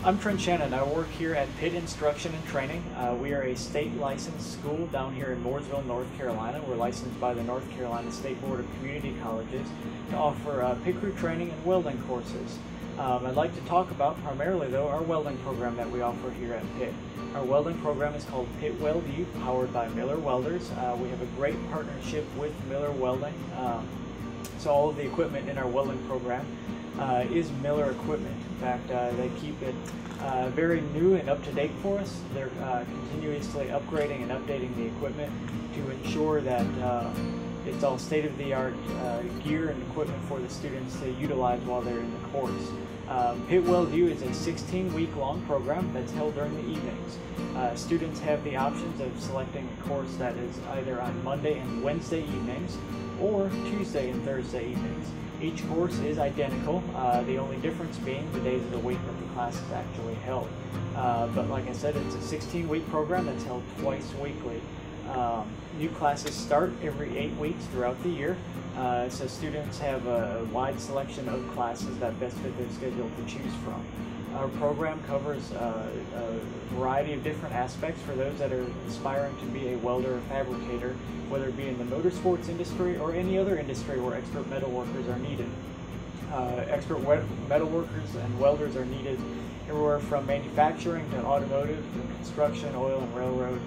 I'm Trent Shannon. I work here at Pitt Instruction and Training. We are a state licensed school down here in Mooresville, North Carolina. We're licensed by the North Carolina State Board of Community Colleges to offer pit crew training and welding courses. I'd like to talk about primarily though our welding program that we offer here at Pitt. Our welding program is called Pitt Weld U, powered by Miller Welders. We have a great partnership with Miller Welding. So all of the equipment in our welding program is Miller equipment. In fact, they keep it very new and up to date for us. They're continuously upgrading and updating the equipment to ensure that it's all state-of-the-art gear and equipment for the students to utilize while they're in the course. Pitt Weld U is a 16-week-long program that's held during the evenings. Students have the options of selecting a course that is either on Monday and Wednesday evenings or Tuesday and Thursday evenings. Each course is identical, the only difference being the days of the week that the class is actually held. But like I said, it's a 16-week program that's held twice weekly. New classes start every 8 weeks throughout the year, so students have a wide selection of classes that best fit their schedule to choose from. Our program covers a variety of different aspects for those that are aspiring to be a welder or fabricator, whether it be in the motorsports industry or any other industry where expert metal workers are needed. Expert metal workers and welders are needed everywhere from manufacturing to automotive, to construction, oil and railroad.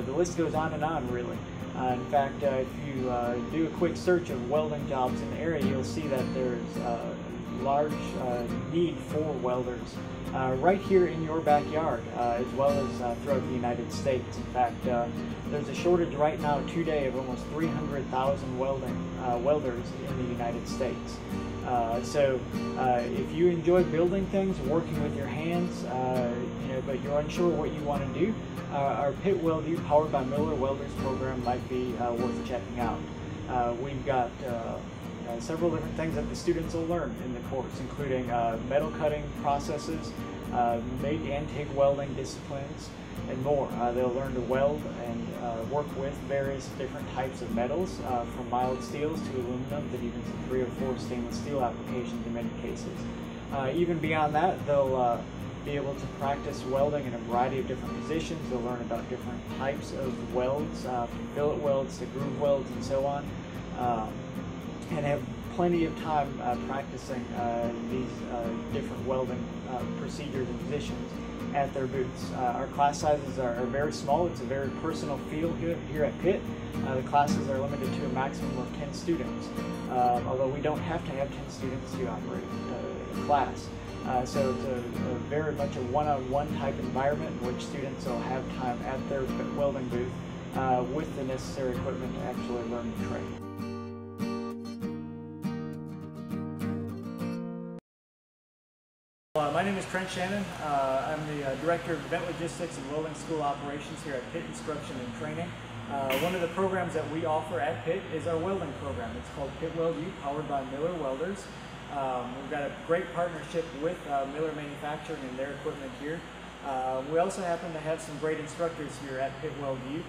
The list goes on and on, really. In fact, if you do a quick search of welding jobs in the area, you'll see that there's a large need for welders right here in your backyard, as well as throughout the United States. In fact, there's a shortage right now today of almost 300,000 welders in the United States. So if you enjoy building things, working with your hands, but you're unsure what you want to do, our Pitt Weld U, powered by Miller Welders program might be worth checking out. We've got several different things that the students will learn in the course, including metal cutting processes, MIG and TIG welding disciplines, and more. They'll learn to weld and work with various different types of metals, from mild steels to aluminum, to even some 3 or 4 stainless steel applications in many cases. Even beyond that, they'll be able to practice welding in a variety of different positions. They'll learn about different types of welds, from fillet welds to groove welds and so on, and have plenty of time practicing these different welding procedures and positions at their booths. Our class sizes are very small. It's a very personal feel here at Pitt. The classes are limited to a maximum of 10 students, although we don't have to have 10 students to operate a class. So it's a very much a one-on-one type environment in which students will have time at their welding booth with the necessary equipment to actually learn the trade. My name is Trent Shannon. I'm the Director of Event Logistics and Welding School Operations here at Pitt Instruction and Training. One of the programs that we offer at Pitt is our welding program. It's called Pitt Weld U, powered by Miller Welders. We've got a great partnership with Miller Manufacturing and their equipment here. We also happen to have some great instructors here at Pitt Weld U,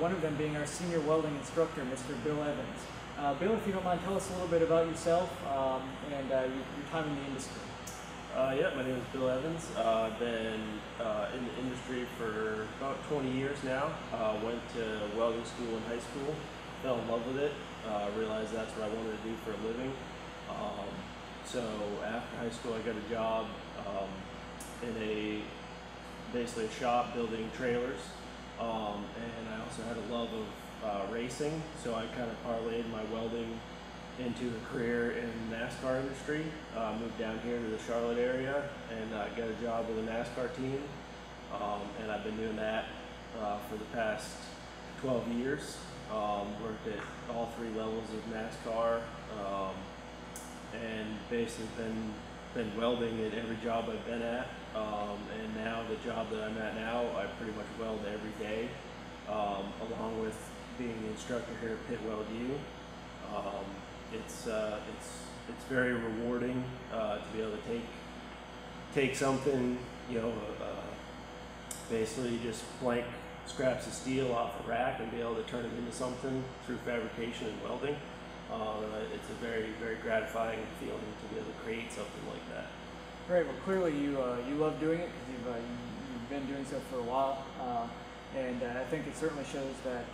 one of them being our senior welding instructor, Mr. Bill Evans. Bill, if you don't mind, tell us a little bit about yourself and your time in the industry. Yeah, my name is Bill Evans. I've been in the industry for about 20 years now. Went to welding school in high school, fell in love with it, realized that's what I wanted to do for a living. So after high school I got a job in basically a shop building trailers, and I also had a love of racing, so I kind of parlayed my welding into a career in the NASCAR industry. Moved down here to the Charlotte area and got a job with a NASCAR team, and I've been doing that for the past 12 years. Worked at all 3 levels of NASCAR, and basically been welding at every job I've been at, and now the job that I'm at now, I pretty much weld every day, along with being the instructor here at Pitt Weld U. It's very rewarding to be able to take something, basically just blank scraps of steel off a rack and be able to turn it into something through fabrication and welding. It's a very, very gratifying feeling to be able to create something like that. Great. Well, clearly you love doing it because you've been doing so for a while, and I think it certainly shows that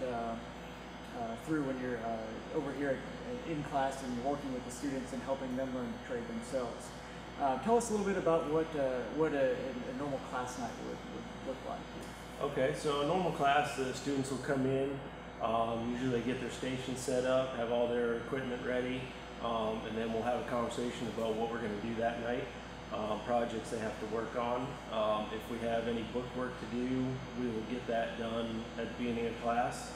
through when you're over here in class and you're working with the students and helping them learn the trade themselves. Tell us a little bit about what a normal class night would look like. Okay, so a normal class, the students will come in. Usually they get their station set up, have all their equipment ready, and then we'll have a conversation about what we're going to do that night. Projects they have to work on. If we have any book work to do, we will get that done at the beginning of class.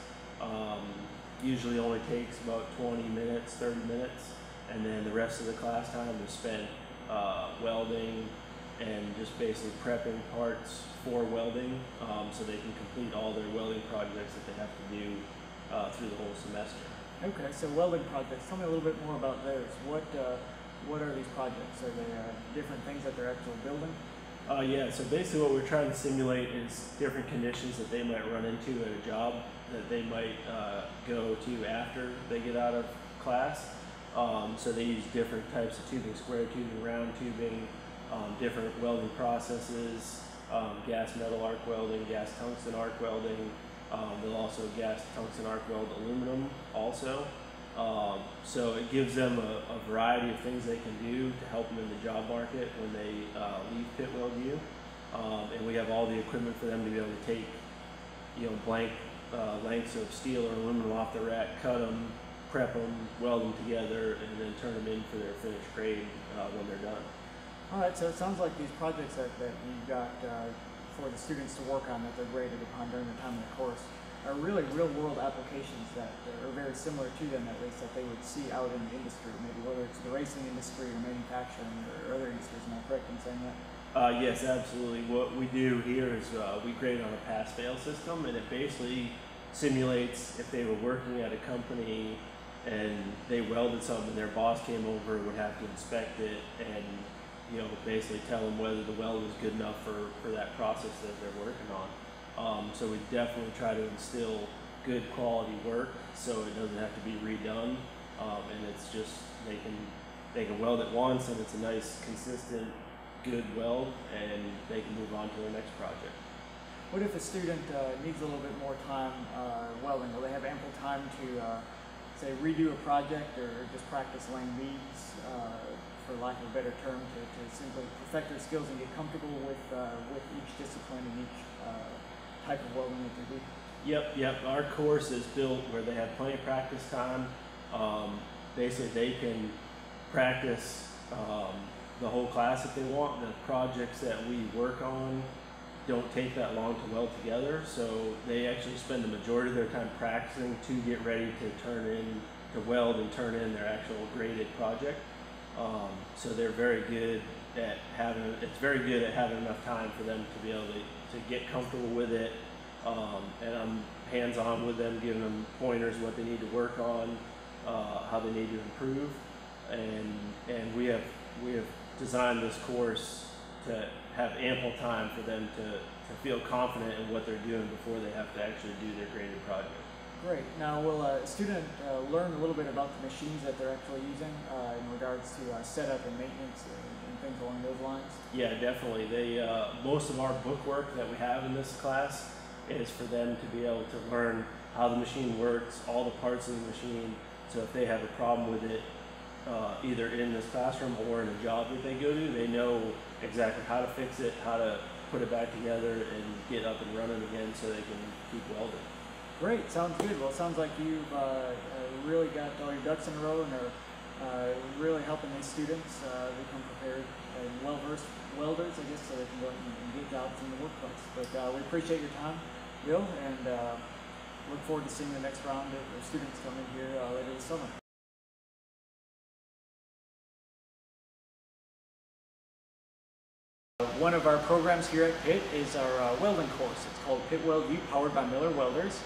Usually only takes about 20 minutes, 30 minutes, and then the rest of the class time is spent welding and just basically prepping parts for welding, so they can complete all their welding projects that they have to do through the whole semester. Okay, so welding projects. Tell me a little bit more about those. What are these projects? Are they different things that they're actually building? Yeah, so basically what we're trying to simulate is different conditions that they might run into at a job that they might go to after they get out of class. So they use different types of tubing, square tubing, round tubing, different welding processes, gas metal arc welding, gas tungsten arc welding. They'll also gas tungsten arc weld aluminum also. So it gives them a variety of things they can do to help them in the job market when they leave Pitt Weld U. And we have all the equipment for them to be able to take, blank lengths of steel or aluminum off the rack, cut them, prep them, weld them together, and then turn them in for their finished grade when they're done. All right, so it sounds like these projects that you've got for the students to work on that they're graded upon during the time of the course are really real-world applications that are very similar to them, at least, that they would see out in the industry, maybe whether it's the racing industry or manufacturing or other industries. Am I correct in saying that? Yes, absolutely. What we do here is we grade on a pass-fail system, and it basically simulates if they were working at a company and they welded something, their boss came over, would have to inspect it and basically tell them whether the weld was good enough for that process that they're working on. So we definitely try to instill good quality work so it doesn't have to be redone, and it's just they can weld it once and it's a nice, consistent, good weld, and they can move on to their next project. What if a student needs a little bit more time welding? Will they have ample time to say redo a project or just practice laying beads, for lack of a better term, to simply perfect their skills and get comfortable with each discipline and each type of welding that they do? Yep. Our course is built where they have plenty of practice time. Basically, they can practice the whole class if they want. The projects that we work on don't take that long to weld together, so they actually spend the majority of their time practicing to get ready to weld and turn in their actual graded project. So they're very good at having enough time for them to be able to get comfortable with it. And I'm hands-on with them, giving them pointers what they need to work on, how they need to improve, and we have designed this course to have ample time for them to feel confident in what they're doing before they have to actually do their graded project. Great. Now, will a student learn a little bit about the machines that they're actually using in regards to setup and maintenance and things along those lines? Yeah, definitely. Most of our book work that we have in this class is for them to be able to learn how the machine works, all the parts of the machine, so if they have a problem with it, either in this classroom or in a job that they go to, they know exactly how to fix it, how to put it back together and get up and running again so they can keep welding. Great, sounds good. Well, it sounds like you've really got all your ducks in a row and are really helping these students become prepared and well-versed welders, I guess, so they can go and get jobs in the workplace. But we appreciate your time, Bill, and look forward to seeing the next round of students come in here later this summer. One of our programs here at Pitt is our welding course. It's called Pitt Weld U, powered by Miller Welders.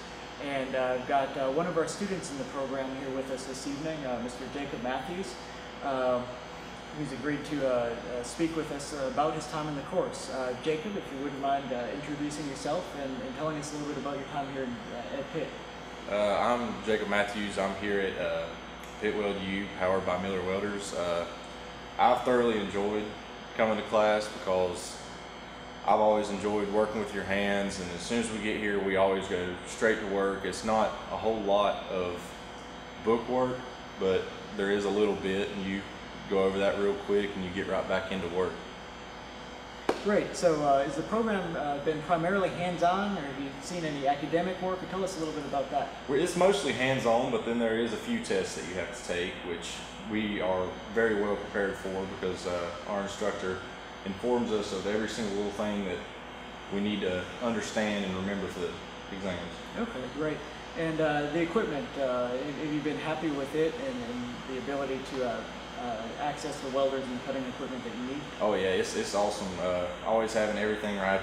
And I've got one of our students in the program here with us this evening, Mr. Jacob Matthews, who's agreed to speak with us about his time in the course. Jacob, if you wouldn't mind introducing yourself and telling us a little bit about your time here at Pitt. I'm Jacob Matthews. I'm here at Pitt Weld U, powered by Miller Welders. I've thoroughly enjoyed coming to class because I've always enjoyed working with your hands, and as soon as we get here, we always go straight to work. It's not a whole lot of book work, but there is a little bit, and you go over that real quick and you get right back into work. Great. So has the program been primarily hands-on, or have you seen any academic work? Or tell us a little bit about that. It's mostly hands-on, but then there is a few tests that you have to take, which we are very well prepared for because our instructor informs us of every single little thing that we need to understand and remember for the exams. Okay, great. And the equipment, have you been happy with it and the ability to access the welders and cutting equipment that you need? Oh yeah, it's awesome. Always having everything right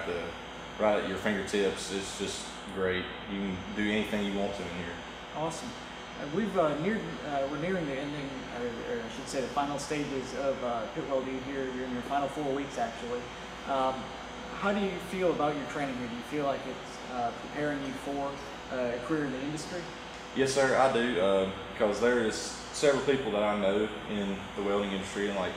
at your fingertips is just great. You can do anything you want to in here. Awesome. We're nearing the ending, or I should say the final stages of Pitt Weld U here. You're in your final 4 weeks actually. How do you feel about your training here? Do you feel like it's preparing you for a career in the industry? Yes sir, I do, because there is several people that I know in the welding industry, and like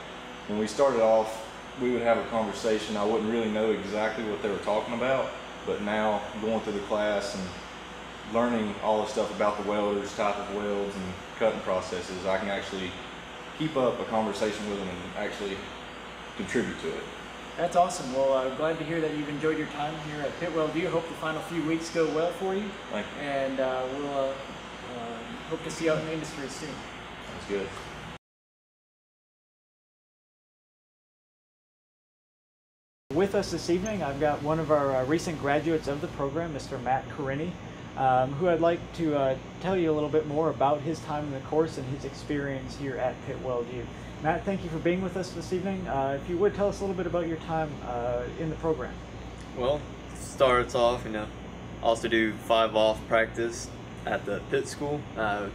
when we started off, we would have a conversation. I wouldn't really know exactly what they were talking about, but now going through the class and learning all the stuff about the welders, type of welds and cutting processes, I can actually keep up a conversation with them and actually contribute to it. That's awesome. Well, I'm glad to hear that you've enjoyed your time here at Pitt Weld U. Hope the final few weeks go well for you. Thank you. And we'll hope to see you out in the industry soon. Sounds good. With us this evening, I've got one of our recent graduates of the program, Mr. Matt Carini, who I'd like to tell you a little bit more about his time in the course and his experience here at Pitt Weld U. Matt, thank you for being with us this evening. If you would, tell us a little bit about your time in the program. Well, starts off, also do 5-off practice at the Pitt school. On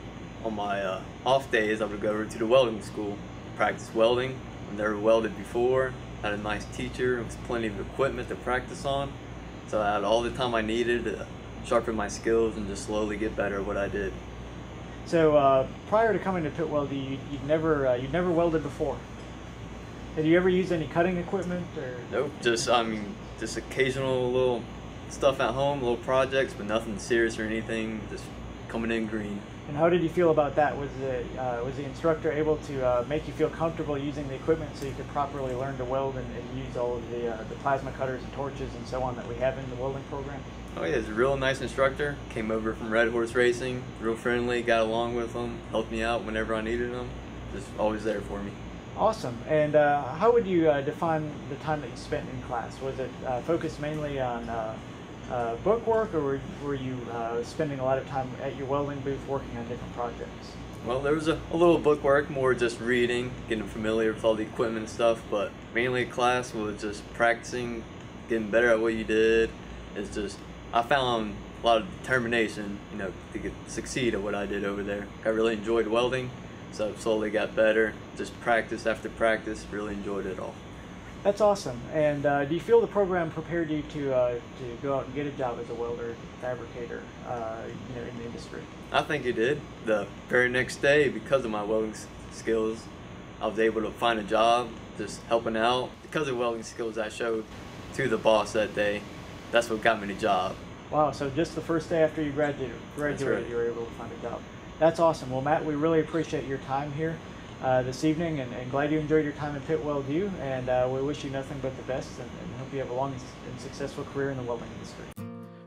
my off days, I would go over to the welding school, practice welding. I've never welded before, had a nice teacher, with plenty of equipment to practice on. So I had all the time I needed to sharpen my skills and just slowly get better at what I did. So prior to coming to Pitt Weld, you'd never welded before. Had you ever used any cutting equipment? Or? Nope, just occasional little stuff at home, little projects, but nothing serious or anything, just coming in green. And how did you feel about that? Was the instructor able to make you feel comfortable using the equipment so you could properly learn to weld and use all of the plasma cutters and torches and so on that we have in the welding program? Oh yeah, he's a real nice instructor. Came over from Red Horse Racing, real friendly, got along with him, helped me out whenever I needed him, just always there for me. Awesome. And how would you define the time that you spent in class? Was it focused mainly on book work, or were you spending a lot of time at your welding booth working on different projects? Well, there was a little book work, more just reading, getting familiar with all the equipment and stuff, but mainly class was just practicing, getting better at what you did. It's just, I found a lot of determination, to succeed at what I did over there. I really enjoyed welding, so I slowly got better. Just practice after practice, really enjoyed it all. That's awesome. And do you feel the program prepared you to go out and get a job as a welder, fabricator, in the industry? I think it did. The very next day, because of my welding skills, I was able to find a job, just helping out. Because of welding skills I showed to the boss that day, that's what got me the job. Wow, so just the first day after you graduated, Right. You were able to find a job. That's awesome. Well, Matt, we really appreciate your time here this evening, and glad you enjoyed your time at Pitt Weld U, and we wish you nothing but the best, and hope you have a long and successful career in the welding industry.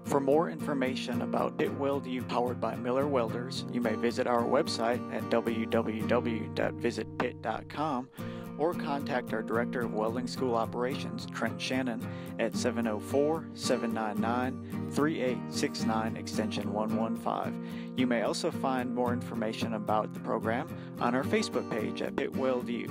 For more information about Pitt Weld U powered by Miller Welders, you may visit our website at www.visitpitt.com or contact our Director of Welding School Operations, Trent Shannon, at 704-799-3869 extension 115. You may also find more information about the program on our Facebook page at Pitt Weld U.